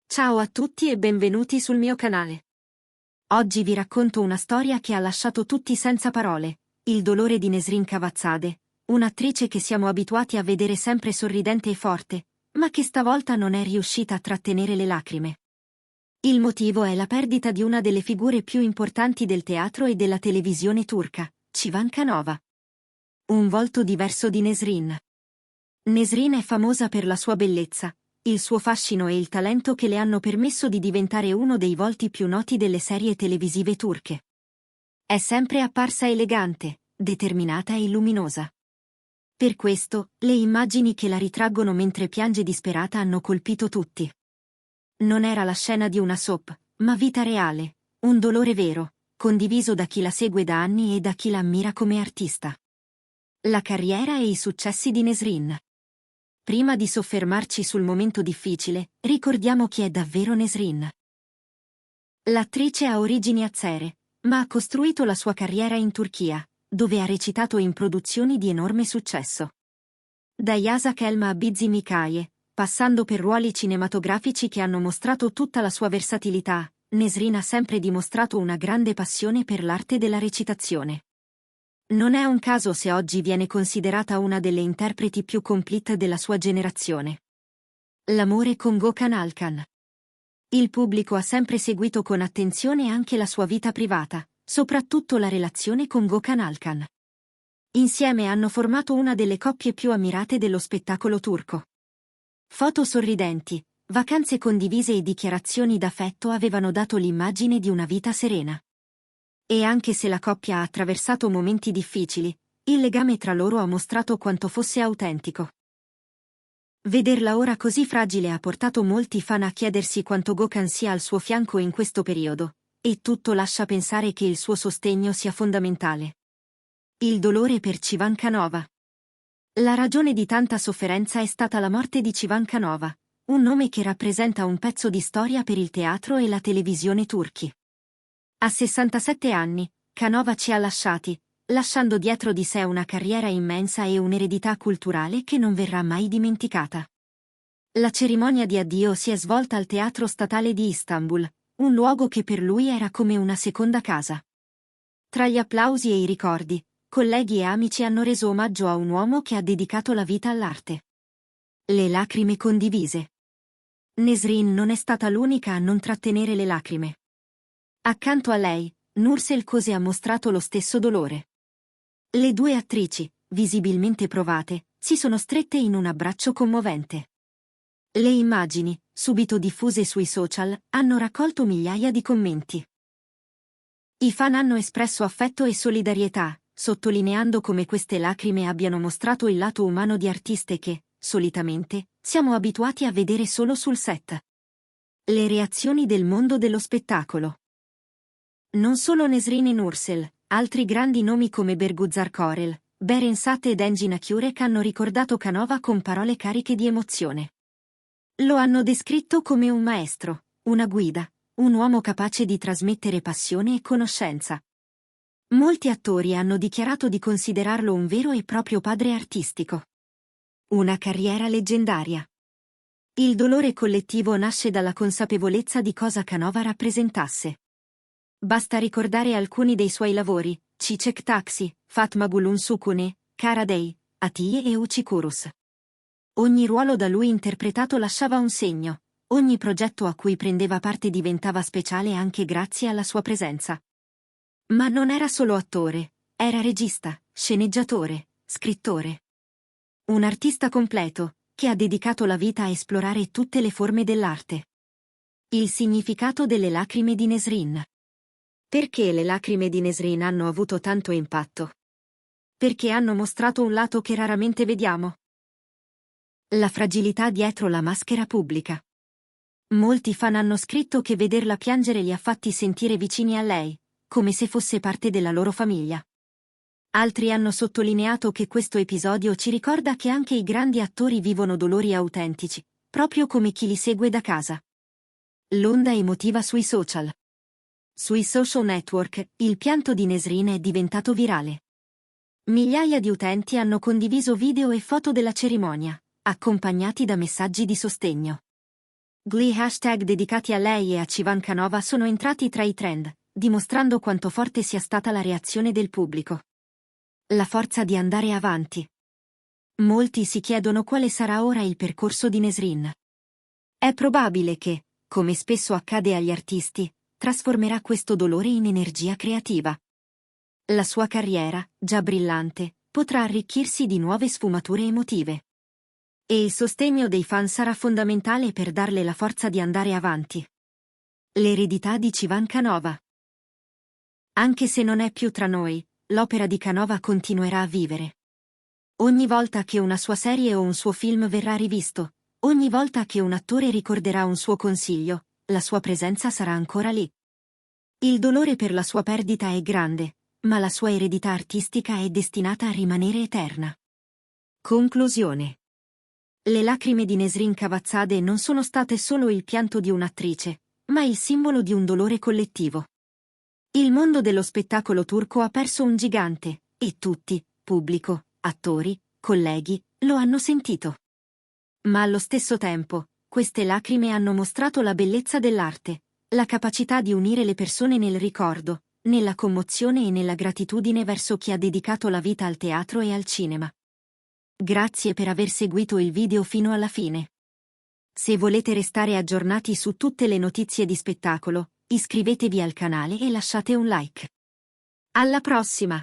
Ciao a tutti e benvenuti sul mio canale. Oggi vi racconto una storia che ha lasciato tutti senza parole, il dolore di Nesrin Cavazzade, un'attrice che siamo abituati a vedere sempre sorridente e forte, ma che stavolta non è riuscita a trattenere le lacrime. Il motivo è la perdita di una delle figure più importanti del teatro e della televisione turca, Civan Canova. Un volto diverso di Nesrin. Nesrin è famosa per la sua bellezza, il suo fascino e il talento che le hanno permesso di diventare uno dei volti più noti delle serie televisive turche. È sempre apparsa elegante, determinata e luminosa. Per questo, le immagini che la ritraggono mentre piange disperata hanno colpito tutti. Non era la scena di una soap, ma vita reale, un dolore vero, condiviso da chi la segue da anni e da chi la ammira come artista. La carriera e i successi di Nesrin. Prima di soffermarci sul momento difficile, ricordiamo chi è davvero Nesrin. L'attrice ha origini azere, ma ha costruito la sua carriera in Turchia, dove ha recitato in produzioni di enorme successo. Da Yasak Elma a Bizi Mikaye, passando per ruoli cinematografici che hanno mostrato tutta la sua versatilità, Nesrin ha sempre dimostrato una grande passione per l'arte della recitazione. Non è un caso se oggi viene considerata una delle interpreti più complete della sua generazione. L'amore con Gökhan Alkan. Il pubblico ha sempre seguito con attenzione anche la sua vita privata, soprattutto la relazione con Gökhan Alkan. Insieme hanno formato una delle coppie più ammirate dello spettacolo turco. Foto sorridenti, vacanze condivise e dichiarazioni d'affetto avevano dato l'immagine di una vita serena. E anche se la coppia ha attraversato momenti difficili, il legame tra loro ha mostrato quanto fosse autentico. Vederla ora così fragile ha portato molti fan a chiedersi quanto Gökhan sia al suo fianco in questo periodo, e tutto lascia pensare che il suo sostegno sia fondamentale. Il dolore per Civan Canova. La ragione di tanta sofferenza è stata la morte di Civan Canova, un nome che rappresenta un pezzo di storia per il teatro e la televisione turchi. A 67 anni, Canova ci ha lasciati, lasciando dietro di sé una carriera immensa e un'eredità culturale che non verrà mai dimenticata. La cerimonia di addio si è svolta al Teatro Statale di Istanbul, un luogo che per lui era come una seconda casa. Tra gli applausi e i ricordi, colleghi e amici hanno reso omaggio a un uomo che ha dedicato la vita all'arte. Le lacrime condivise. Nesrin non è stata l'unica a non trattenere le lacrime. Accanto a lei, Nursel Kose ha mostrato lo stesso dolore. Le due attrici, visibilmente provate, si sono strette in un abbraccio commovente. Le immagini, subito diffuse sui social, hanno raccolto migliaia di commenti. I fan hanno espresso affetto e solidarietà, sottolineando come queste lacrime abbiano mostrato il lato umano di artiste che, solitamente, siamo abituati a vedere solo sul set. Le reazioni del mondo dello spettacolo. Non solo Nesrin e Nursel, altri grandi nomi come Berguzar Korel, Berensatt ed Engin Akyurek hanno ricordato Canova con parole cariche di emozione. Lo hanno descritto come un maestro, una guida, un uomo capace di trasmettere passione e conoscenza. Molti attori hanno dichiarato di considerarlo un vero e proprio padre artistico. Una carriera leggendaria. Il dolore collettivo nasce dalla consapevolezza di cosa Canova rappresentasse. Basta ricordare alcuni dei suoi lavori, Çiçek Taxi, Fatma Gül'ün Sukune, Kara Day, Atiye e Uçikurus. Ogni ruolo da lui interpretato lasciava un segno, ogni progetto a cui prendeva parte diventava speciale anche grazie alla sua presenza. Ma non era solo attore, era regista, sceneggiatore, scrittore. Un artista completo, che ha dedicato la vita a esplorare tutte le forme dell'arte. Il significato delle lacrime di Nesrin. Perché le lacrime di Nesrin hanno avuto tanto impatto? Perché hanno mostrato un lato che raramente vediamo. La fragilità dietro la maschera pubblica. Molti fan hanno scritto che vederla piangere li ha fatti sentire vicini a lei, come se fosse parte della loro famiglia. Altri hanno sottolineato che questo episodio ci ricorda che anche i grandi attori vivono dolori autentici, proprio come chi li segue da casa. L'onda emotiva sui social. Sui social network, il pianto di Nesrin è diventato virale. Migliaia di utenti hanno condiviso video e foto della cerimonia, accompagnati da messaggi di sostegno. Glee hashtag dedicati a lei e a Civancanova sono entrati tra i trend, dimostrando quanto forte sia stata la reazione del pubblico. La forza di andare avanti. Molti si chiedono quale sarà ora il percorso di Nesrin. È probabile che, come spesso accade agli artisti, trasformerà questo dolore in energia creativa. La sua carriera, già brillante, potrà arricchirsi di nuove sfumature emotive. E il sostegno dei fan sarà fondamentale per darle la forza di andare avanti. L'eredità di Civancanova. Anche se non è più tra noi, l'opera di Canova continuerà a vivere. Ogni volta che una sua serie o un suo film verrà rivisto, ogni volta che un attore ricorderà un suo consiglio, la sua presenza sarà ancora lì. Il dolore per la sua perdita è grande, ma la sua eredità artistica è destinata a rimanere eterna. Conclusione. Le lacrime di Nesrin Cavazzade non sono state solo il pianto di un'attrice, ma il simbolo di un dolore collettivo. Il mondo dello spettacolo turco ha perso un gigante, e tutti, pubblico, attori, colleghi, lo hanno sentito. Ma allo stesso tempo, queste lacrime hanno mostrato la bellezza dell'arte, la capacità di unire le persone nel ricordo, nella commozione e nella gratitudine verso chi ha dedicato la vita al teatro e al cinema. Grazie per aver seguito il video fino alla fine. Se volete restare aggiornati su tutte le notizie di spettacolo, iscrivetevi al canale e lasciate un like. Alla prossima!